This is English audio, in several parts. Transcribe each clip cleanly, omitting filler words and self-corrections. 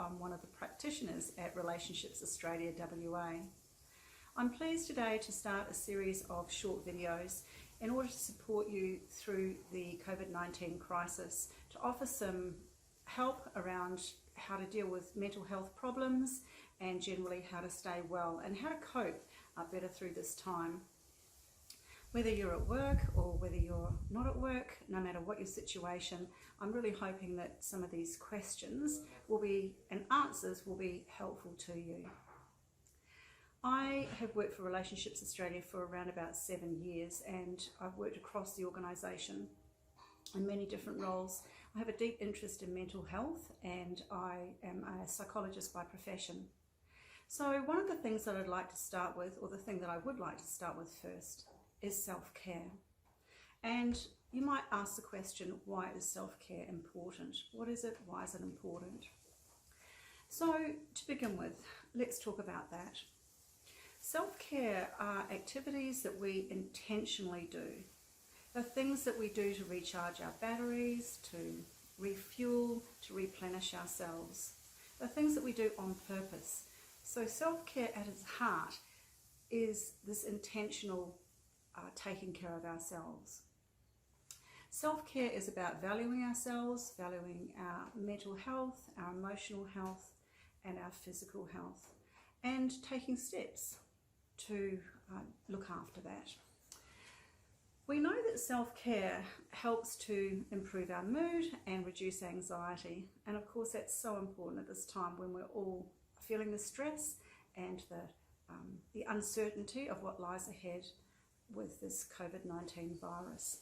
I'm one of the practitioners at Relationships Australia WA. I'm pleased today to start a series of short videos in order to support you through the COVID-19 crisis, to offer some help around how to deal with mental health problems and generally how to stay well and how to cope better through this time. Whether you're at work or whether you're not at work, no matter what your situation, I'm really hoping that some of these questions and answers will be helpful to you. I have worked for Relationships Australia for around about 7 years, and I've worked across the organisation in many different roles. I have a deep interest in mental health, and I am a psychologist by profession. So one of the things that I'd like to start with, or the thing that I would like to start with first, is self-care. And you might ask the question, why is self-care important? What is it? Why is it important? So to begin with, let's talk about that. Self-care are activities that we intentionally do. They're things that we do to recharge our batteries, to refuel, to replenish ourselves. They're things that we do on purpose. So self-care at its heart is this intentional taking care of ourselves. Self-care is about valuing ourselves, valuing our mental health, our emotional health, and our physical health, and taking steps to look after that. We know that self-care helps to improve our mood and reduce anxiety, and of course that's so important at this time when we're all feeling the stress and the uncertainty of what lies ahead with this COVID-19 virus.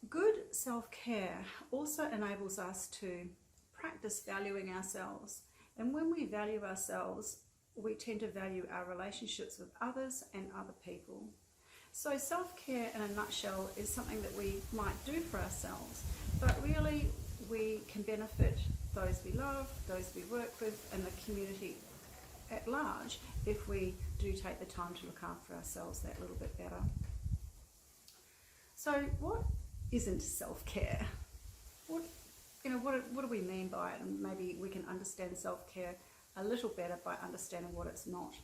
Good self-care also enables us to practice valuing ourselves, and when we value ourselves, we tend to value our relationships with others and other people. So self-care in a nutshell is something that we might do for ourselves, but really we can benefit those we love, those we work with, and the community at large if we do take the time to look after ourselves that little bit better. So what isn't self-care? What do we mean by it? And maybe we can understand self-care a little better by understanding what it's not.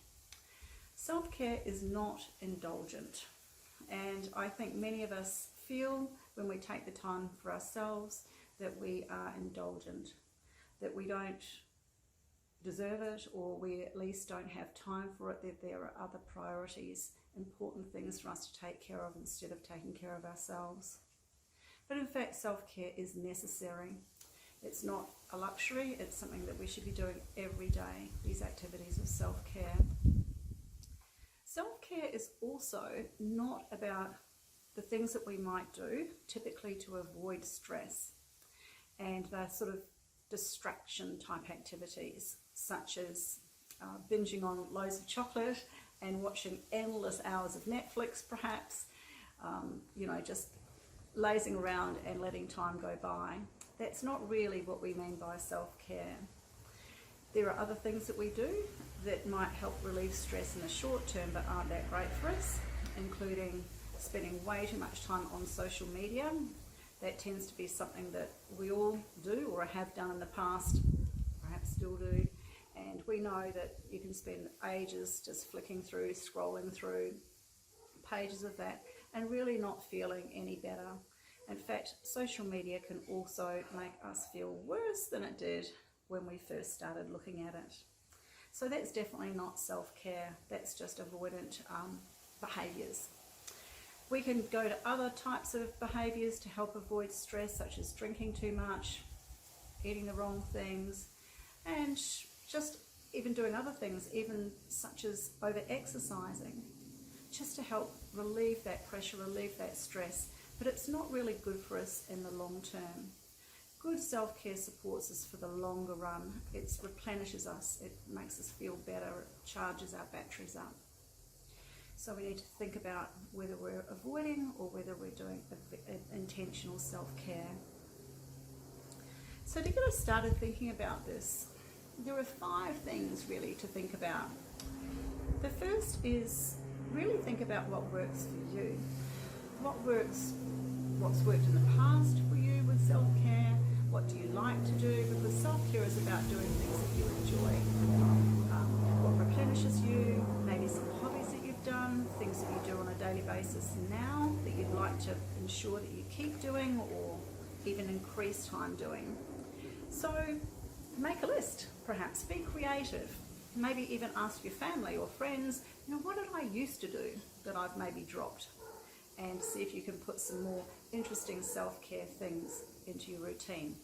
Self-care is not indulgent, and I think many of us feel when we take the time for ourselves that we are indulgent, that we don't deserve it, or we at least don't have time for it, that there are other priorities, important things for us to take care of instead of taking care of ourselves. But in fact, self-care is necessary. It's not a luxury, it's something that we should be doing every day, these activities of self-care. Self-care is also not about the things that we might do, typically to avoid stress, and they're sort of distraction type activities, such as binging on loads of chocolate and watching endless hours of Netflix perhaps, just lazing around and letting time go by. That's not really what we mean by self-care. There are other things that we do that might help relieve stress in the short term but aren't that great for us, including spending way too much time on social media. That tends to be something that we all do or have done in the past, perhaps still do, and we know that you can spend ages just flicking through, scrolling through pages of that and really not feeling any better. In fact, social media can also make us feel worse than it did when we first started looking at it. So that's definitely not self-care, that's just avoidant behaviours. We can go to other types of behaviours to help avoid stress, such as drinking too much, eating the wrong things, and just even doing other things, even such as over-exercising, just to help relieve that pressure, relieve that stress. But it's not really good for us in the long term. Good self-care supports us for the longer run. It replenishes us, it makes us feel better, it charges our batteries up. So we need to think about whether we're avoiding or whether we're doing intentional self-care. So to get us started thinking about this, there are 5 things really to think about. The first is really think about what works for you. What's worked in the past for you with self-care? What do you like to do? Because self-care is about doing things that you enjoy. What replenishes you, maybe some hobbies that you've done, things that you do on a daily basis now that you'd like to ensure that you keep doing or even increase time doing. So make a list, perhaps, be creative. Maybe even ask your family or friends, what did I used to do that I've maybe dropped? And see if you can put some more interesting self-care things into your routine.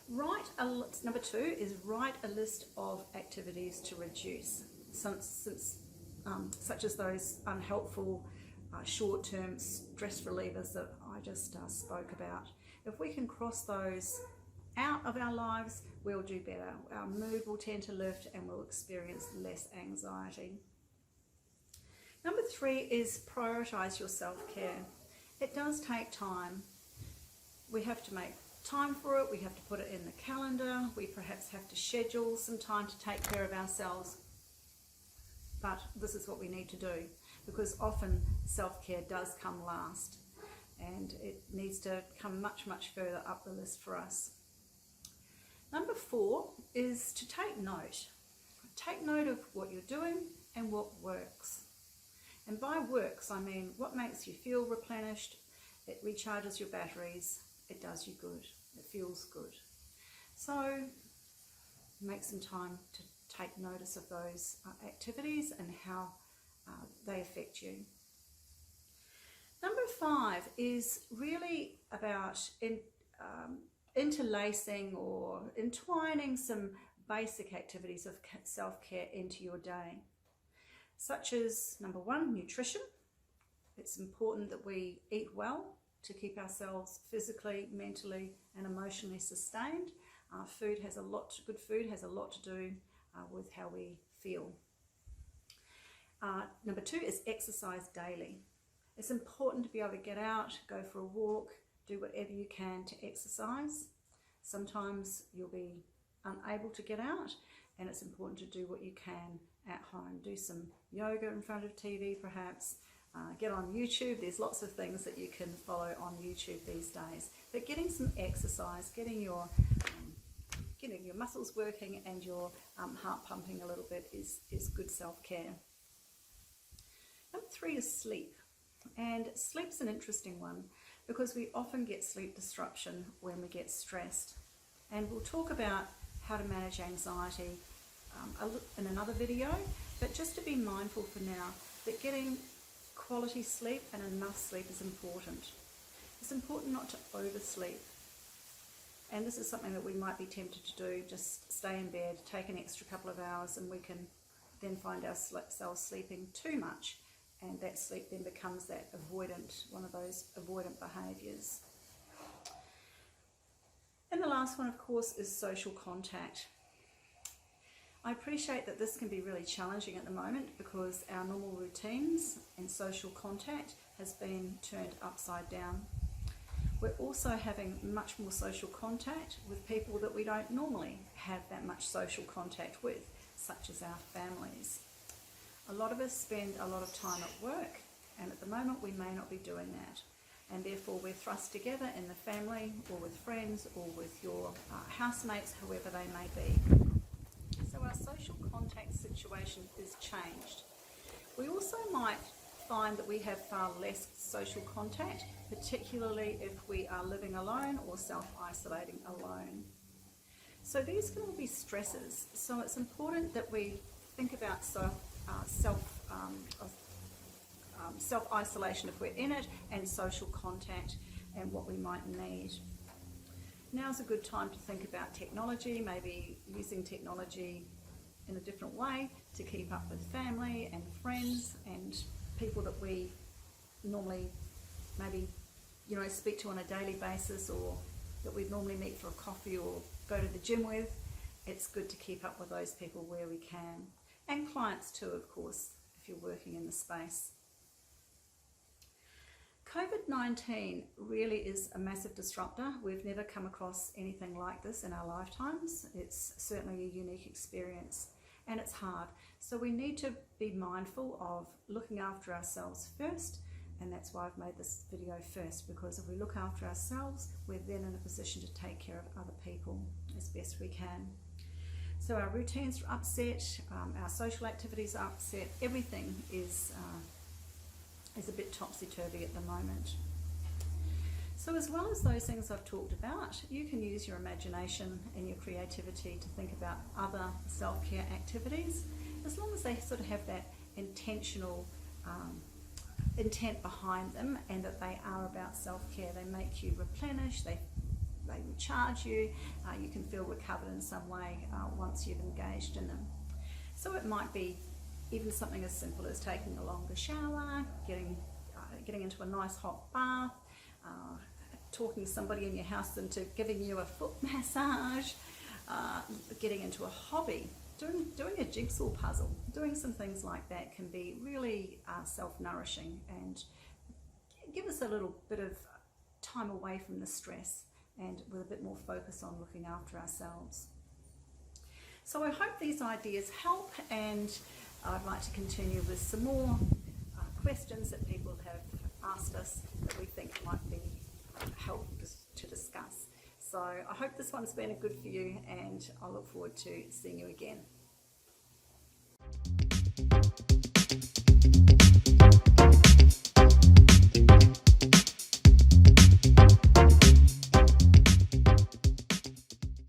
Number 2 is write a list of activities to reduce, such as those unhelpful short-term stress relievers that I just spoke about. If we can cross those out of our lives, we'll do better. Our mood will tend to lift and we'll experience less anxiety. Number 3 is prioritize your self-care. It does take time. We have to make time for it. We have to put it in the calendar. We perhaps have to schedule some time to take care of ourselves. But this is what we need to do, because often self-care does come last and it needs to come much, much further up the list for us. Number 4 is to take note. Take note of what you're doing and what works. And by works, I mean what makes you feel replenished. It recharges your batteries. It does you good. It feels good. So make some time to take notice of those activities and how they affect you. Number 5 is really about interlacing or entwining some basic activities of self-care into your day, such as number 1, nutrition. It's important that we eat well to keep ourselves physically, mentally and emotionally sustained. Good food has a lot to do with how we feel. Number 2 is exercise daily. It's important to be able to get out, go for a walk, do whatever you can to exercise. Sometimes you'll be unable to get out, and it's important to do what you can at home. Do some yoga in front of TV perhaps. Get on YouTube. There's lots of things that you can follow on YouTube these days. But getting some exercise, getting your muscles working and your heart pumping a little bit is good self-care. Number 3 is sleep. And sleep's an interesting one because we often get sleep disruption when we get stressed. And we'll talk about how to manage anxiety in another video, but just to be mindful for now that getting quality sleep and enough sleep is important. It's important not to oversleep. And this is something that we might be tempted to do, just stay in bed, take an extra couple of hours, and we can then find ourselves sleeping too much. And that sleep then becomes one of those avoidant behaviours. And the last one, of course, is social contact. I appreciate that this can be really challenging at the moment because our normal routines and social contact has been turned upside down. We're also having much more social contact with people that we don't normally have that much social contact with, such as our families. A lot of us spend a lot of time at work, and at the moment we may not be doing that. And therefore we're thrust together in the family or with friends or with your housemates, whoever they may be. So our social contact situation is changed. We also might find that we have far less social contact, particularly if we are living alone or self-isolating alone. So these can all be stresses. So it's important that we think about self-isolation if we're in it, and social contact and what we might need. Now's a good time to think about technology, maybe using technology in a different way to keep up with family and friends and people that we normally maybe speak to on a daily basis, or that we normally meet for a coffee or go to the gym with. It's good to keep up with those people where we can. And clients too, of course, if you're working in the space. COVID-19 really is a massive disruptor. We've never come across anything like this in our lifetimes. It's certainly a unique experience, and it's hard. So we need to be mindful of looking after ourselves first, and that's why I've made this video first, because if we look after ourselves, we're then in a position to take care of other people as best we can. So our routines are upset, our social activities are upset, everything is a bit topsy-turvy at the moment. So as well as those things I've talked about, you can use your imagination and your creativity to think about other self-care activities, as long as they sort of have that intentional intent behind them, and that they are about self-care. They make you replenish, they recharge you, you can feel recovered in some way once you've engaged in them. So it might be even something as simple as taking a longer shower, getting into a nice hot bath, talking somebody in your house into giving you a foot massage, getting into a hobby, doing a jigsaw puzzle, doing some things like that can be really self-nourishing and give us a little bit of time away from the stress and with a bit more focus on looking after ourselves. So I hope these ideas help, and I'd like to continue with some more questions that people have asked us that we think might be helpful to discuss. So I hope this one's been good for you, and I look forward to seeing you again.